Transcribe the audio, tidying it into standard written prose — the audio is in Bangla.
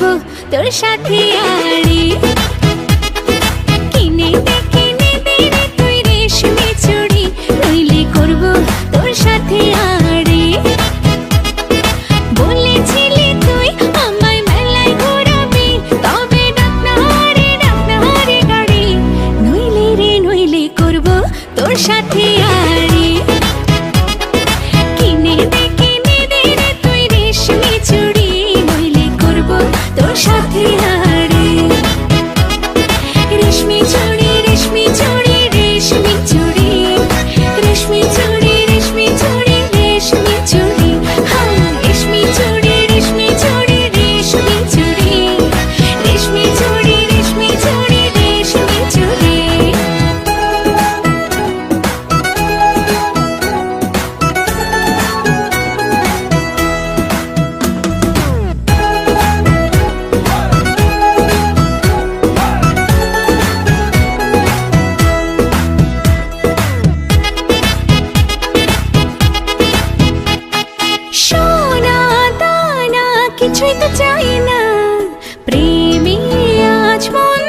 করব তোর সাথে আড়ি কিনে দে রে তুই রেশমি চুড়ি নইলে করব তোর সাথে আড়ি বলেছিলি তুই আমায় মেলায় ঘোরাবি তবে ডাক না রে গাড়ি নইলে করব তোর সাথে আড়ি কিনে দে রে তুই রেশমি চুড়ি নইলে করব তোর সাথে আড়ি রেশমি চুড়ি রেশমি চুড়ি রেশমি চুড়ি রেশমি চুড়ি রেশমি চুড়ি রেশমি চুড়ি হ্যাঁ রেশমি চুড়ি রেশমি চুড়ি রেশমি চুড়ি রেশমি চুড়ি রেশমি চুড়ি রেশমি চুড়ি সোনা দানা কিছুই তো চাই না প্রেমে আজ মন